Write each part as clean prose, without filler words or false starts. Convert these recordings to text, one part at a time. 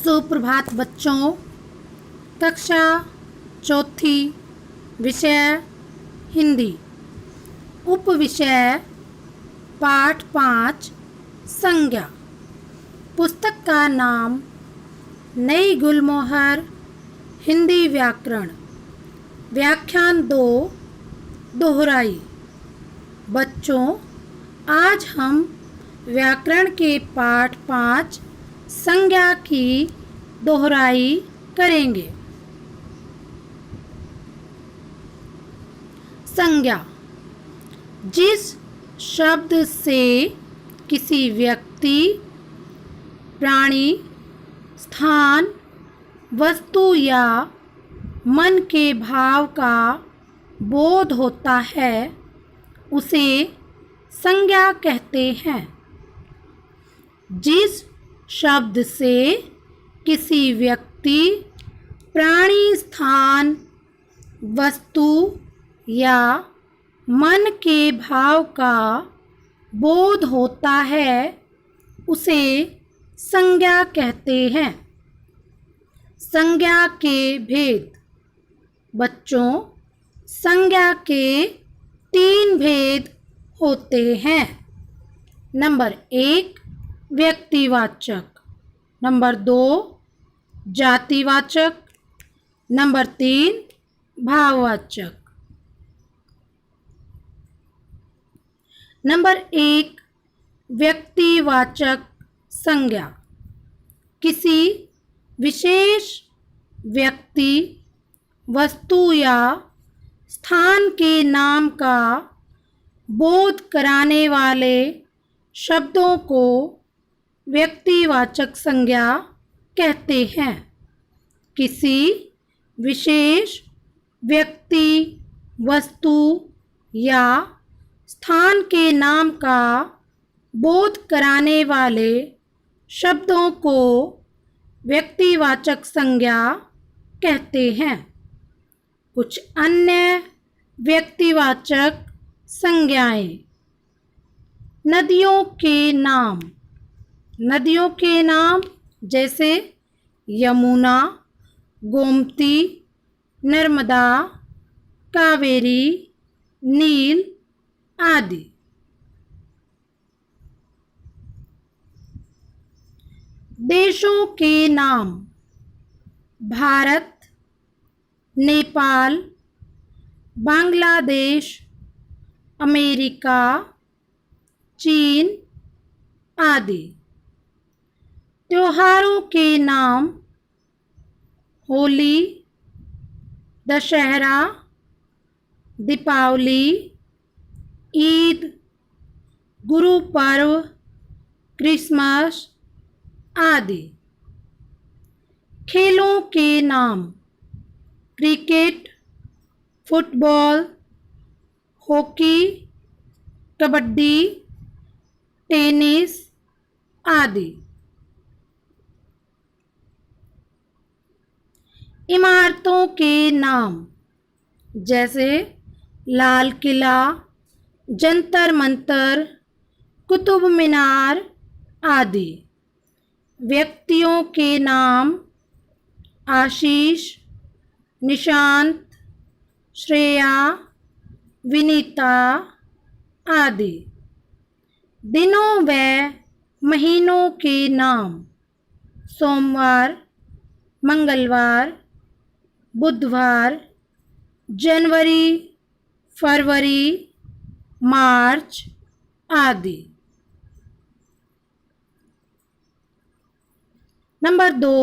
सुप्रभात बच्चों। कक्षा चौथी, विषय हिंदी, उप विषय पाठ 5 संज्ञा। पुस्तक का नाम नई गुलमोहर हिंदी व्याकरण, व्याख्यान 2 दोहराई। बच्चों, आज हम व्याकरण के पाठ 5 संज्ञा की दोहराई करेंगे। संज्ञा जिस शब्द से किसी व्यक्ति, प्राणी, स्थान, वस्तु या मन के भाव का बोध होता है उसे संज्ञा कहते हैं। जिस शब्द से किसी व्यक्ति, प्राणी, स्थान, वस्तु या मन के भाव का बोध होता है उसे संज्ञा कहते हैं। संज्ञा के भेद। बच्चों, संज्ञा के 3 भेद होते हैं। नंबर 1 व्यक्तिवाचक, नंबर 2 जातिवाचक, नंबर 3 भाववाचक। नंबर 1 व्यक्तिवाचक संज्ञा। किसी विशेष व्यक्ति, वस्तु या स्थान के नाम का बोध कराने वाले शब्दों को व्यक्तिवाचक संज्ञा कहते हैं। किसी विशेष व्यक्ति, वस्तु या स्थान के नाम का बोध कराने वाले शब्दों को व्यक्तिवाचक संज्ञा कहते हैं। कुछ अन्य व्यक्तिवाचक संज्ञाएं। नदियों के नाम। नदियों के नाम जैसे यमुना, गोमती, नर्मदा, कावेरी, नील आदि। देशों के नाम। भारत, नेपाल, बांग्लादेश, अमेरिका, चीन आदि। त्योहारों के नाम। होली, दशहरा, दीपावली, ईद, गुरु पर्व, क्रिसमस आदि। खेलों के नाम। Cricket, football, hockey, kabaddi, tennis आदि। इमारतों के नाम जैसे लाल किला, जंतर मंतर, कुतुब मीनार आदि। व्यक्तियों के नाम। आशीष, निशांत, श्रेया, विनीता आदि। दिनों व महीनों के नाम। सोमवार, मंगलवार, बुधवार, जनवरी, फरवरी, मार्च आदि। नंबर 2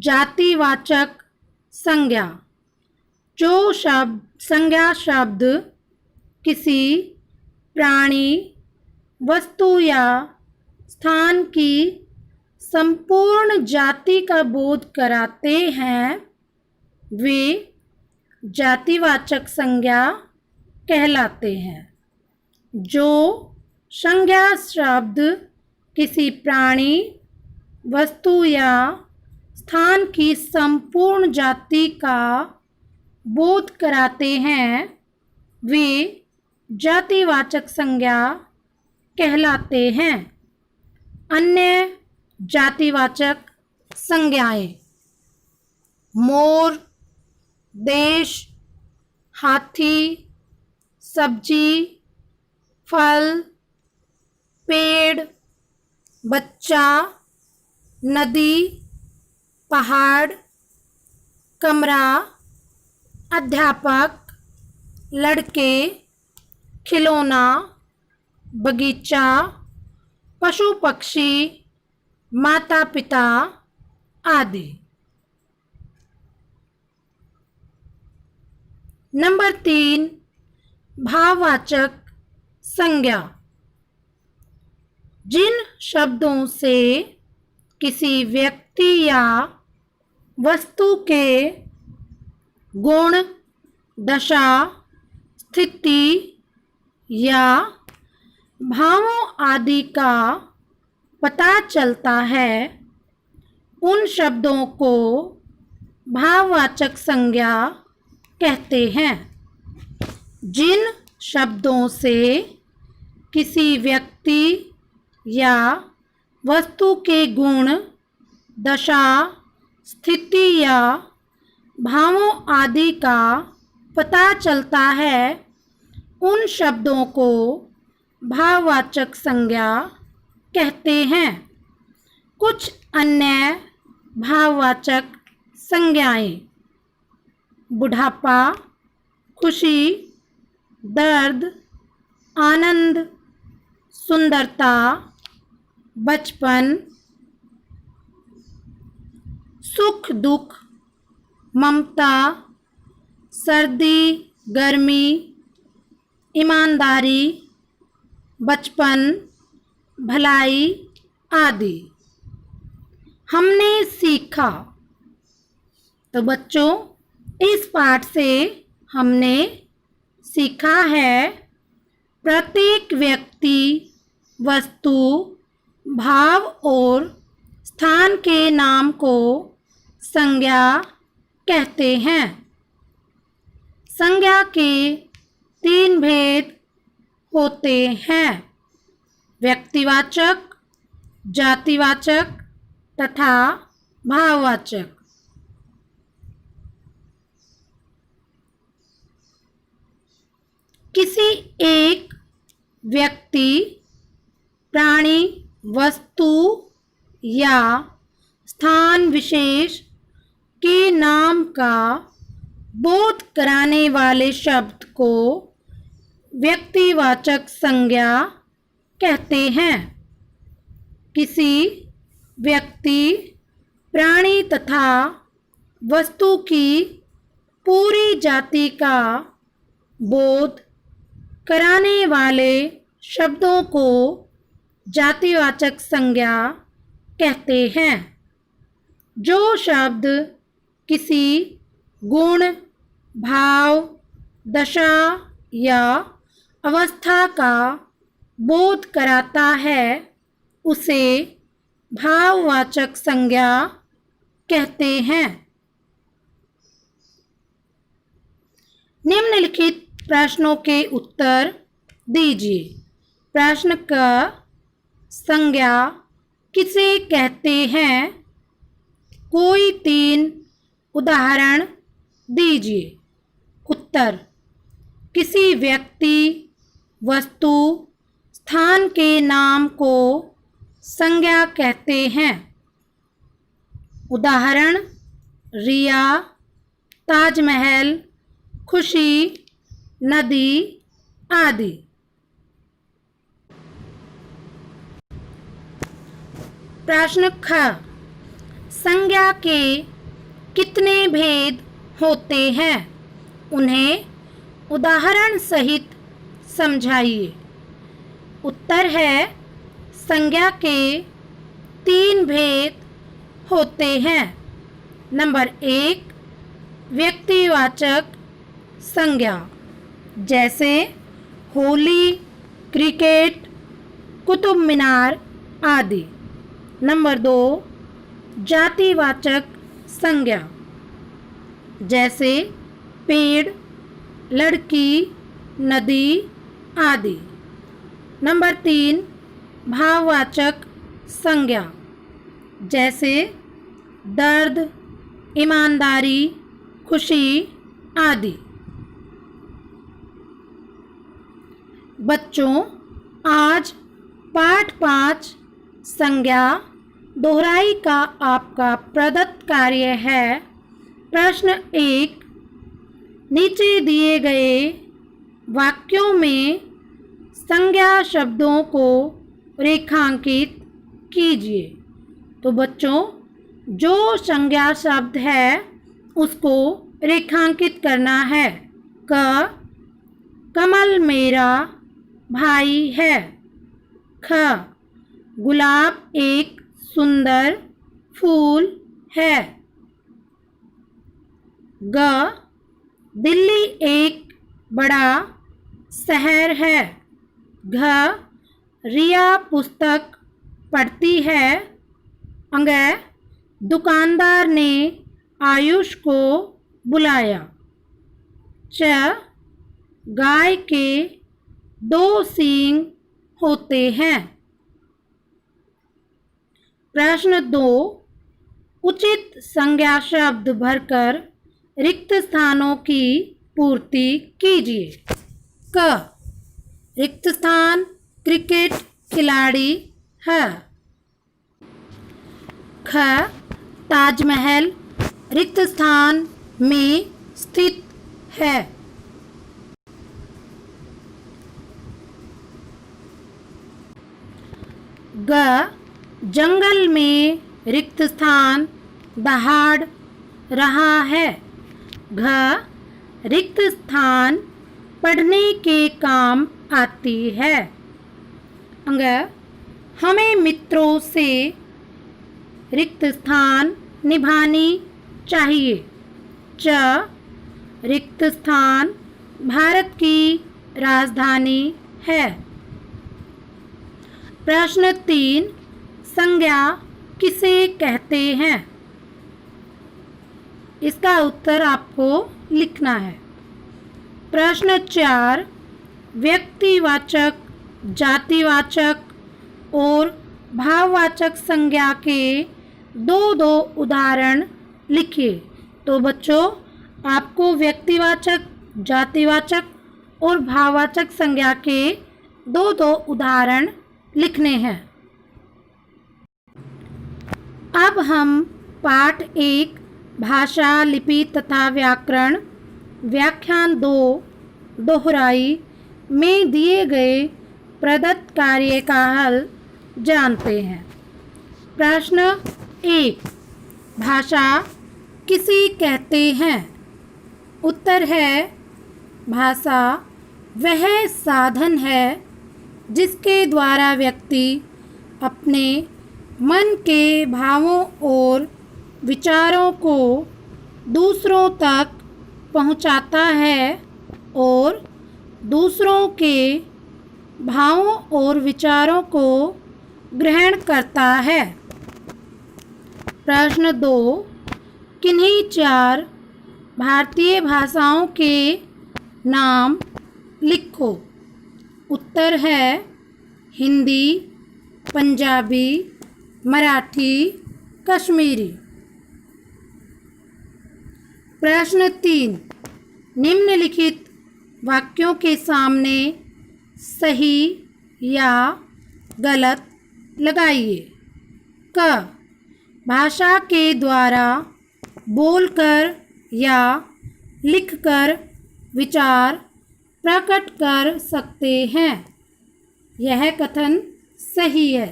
जातिवाचक संज्ञा। जो संज्ञा शब्द किसी प्राणी, वस्तु या स्थान की संपूर्ण जाति का बोध कराते हैं वे जातिवाचक संज्ञा कहलाते हैं। जो संज्ञा शब्द किसी प्राणी, वस्तु या स्थान की संपूर्ण जाति का बोध कराते हैं वे जातिवाचक संज्ञा कहलाते हैं। अन्य जातिवाचक संज्ञाएं। मोर, देश, हाथी, सब्जी, फल, पेड़, बच्चा, नदी, पहाड़, कमरा, अध्यापक, लड़के, खिलौना, बगीचा, पशु पक्षी, माता पिता आदि। नंबर 3, भाववाचक संज्ञा। जिन शब्दों से किसी व्यक्ति या वस्तु के गुण, दशा, स्थिति या भावों आदि का पता चलता है, उन शब्दों को भाववाचक संज्ञा कहते हैं। जिन शब्दों से किसी व्यक्ति या वस्तु के गुण, दशा, स्थिति या भावों आदि का पता चलता है, उन शब्दों को भाववाचक संज्ञा कहते हैं। कुछ अन्य भाववाचक संज्ञाएं: बुढ़ापा, खुशी, दर्द, आनंद, सुंदरता, बचपन, सुख दुख, ममता, सर्दी गर्मी, ईमानदारी, बचपन, भलाई आदि। हमने सीखा। तो बच्चों, इस पाठ से हमने सीखा है प्रत्येक व्यक्ति, वस्तु, भाव और स्थान के नाम को संज्ञा कहते हैं। संज्ञा के 3 भेद होते हैं: व्यक्तिवाचक, जातिवाचक तथा भाववाचक। किसी एक व्यक्ति, प्राणी, वस्तु या स्थान विशेष के नाम का बोध कराने वाले शब्द को व्यक्तिवाचक संज्ञा कहते हैं। किसी व्यक्ति, प्राणी तथा वस्तु की पूरी जाति का बोध कराने वाले शब्दों को जातिवाचक संज्ञा कहते हैं। जो शब्द किसी गुण, भाव, दशा या अवस्था का बोध कराता है, उसे भाववाचक संज्ञा कहते हैं। निम्नलिखित प्रश्नों के उत्तर दीजिए। प्रश्न का संज्ञा किसे कहते हैं? कोई 3 उदाहरण दीजिए। उत्तर: किसी व्यक्ति, वस्तु, स्थान के नाम को संज्ञा कहते हैं। उदाहरण: रिया, ताजमहल, खुशी, नदी आदि। प्रश्न ख: संज्ञा के कितने भेद होते हैं? उन्हें उदाहरण सहित समझाइए। उत्तर है: संज्ञा के 3 भेद होते हैं। नंबर 1, व्यक्तिवाचक संज्ञा, जैसे होली, क्रिकेट, कुतुब मीनार आदि। नंबर 2, जातिवाचक संज्ञा, जैसे पेड़, लड़की, नदी आदि। नंबर 3, भाववाचक संज्ञा, जैसे दर्द, ईमानदारी, खुशी आदि। बच्चों, आज पाठ 5 संज्ञा दोहराई का आपका प्रदत्त कार्य है। प्रश्न 1, नीचे दिए गए वाक्यों में संज्ञा शब्दों को रेखांकित कीजिए। तो बच्चों, जो संज्ञा शब्द है उसको रेखांकित करना है। कमल मेरा भाई है। गुलाब एक सुंदर फूल है। दिल्ली एक बड़ा शहर है। रिया पुस्तक पढ़ती है। दुकानदार ने आयुष को बुलाया। गाय के 2 सींग होते हैं। प्रश्न 2, उचित संज्ञा शब्द भरकर रिक्त स्थानों की पूर्ति कीजिए। रिक्त स्थान क्रिकेट खिलाड़ी है। ताजमहल रिक्त स्थान में स्थित है। जंगल में रिक्त स्थान दहाड़ रहा है। रिक्त स्थान पढ़ने के काम आती है। हमें मित्रों से रिक्त स्थान निभानी चाहिए। रिक्त स्थान भारत की राजधानी है। प्रश्न 3, संज्ञा किसे कहते हैं? इसका उत्तर आपको लिखना है। प्रश्न 4, व्यक्तिवाचक, जातिवाचक और भाववाचक संज्ञा के 2 उदाहरण लिखिए। तो बच्चों, आपको व्यक्तिवाचक, जातिवाचक और भाववाचक संज्ञा के 2 उदाहरण लिखने हैं। अब हम पाठ 1 भाषा, लिपि तथा व्याकरण व्याख्यान 2 दोहराई में दिए गए प्रदत्त कार्य का हल जानते हैं। प्रश्न 1, भाषा किसे कहते हैं? उत्तर है, भाषा वह साधन है जिसके द्वारा व्यक्ति अपने मन के भावों और विचारों को दूसरों तक पहुंचाता है और दूसरों के भावों और विचारों को ग्रहण करता है। प्रश्न 2, किन्हीं 4 भारतीय भाषाओं के नाम लिखो। उत्तर है, हिंदी, पंजाबी, मराठी, कश्मीरी। प्रश्न 3, निम्नलिखित वाक्यों के सामने सही या गलत लगाइए। भाषा के द्वारा बोलकर या लिखकर विचार प्रकट कर सकते हैं। यह कथन सही है।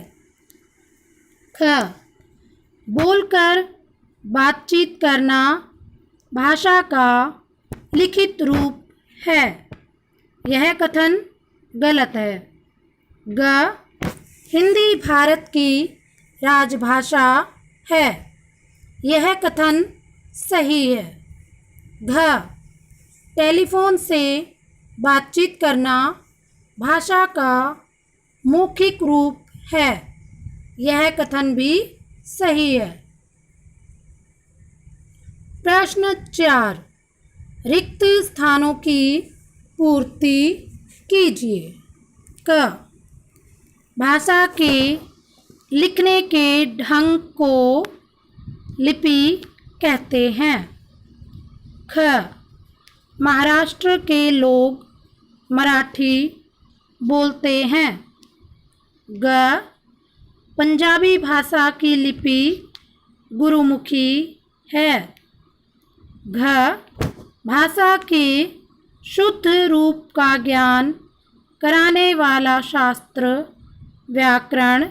बोलकर बातचीत करना भाषा का लिखित रूप है। यह कथन गलत है। हिंदी भारत की राजभाषा है। यह कथन सही है। टेलीफोन से बातचीत करना भाषा का मौखिक रूप है। यह कथन भी सही है। प्रश्न 4, रिक्त स्थानों की पूर्ति कीजिए। भाषा के लिखने के ढंग को लिपि कहते हैं। ख, महाराष्ट्र के लोग मराठी बोलते हैं। ग, पंजाबी भाषा की लिपि गुरुमुखी है। घ, भाषा के शुद्ध रूप का ज्ञान कराने वाला शास्त्र व्याकरण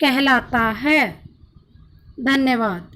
कहलाता है। धन्यवाद।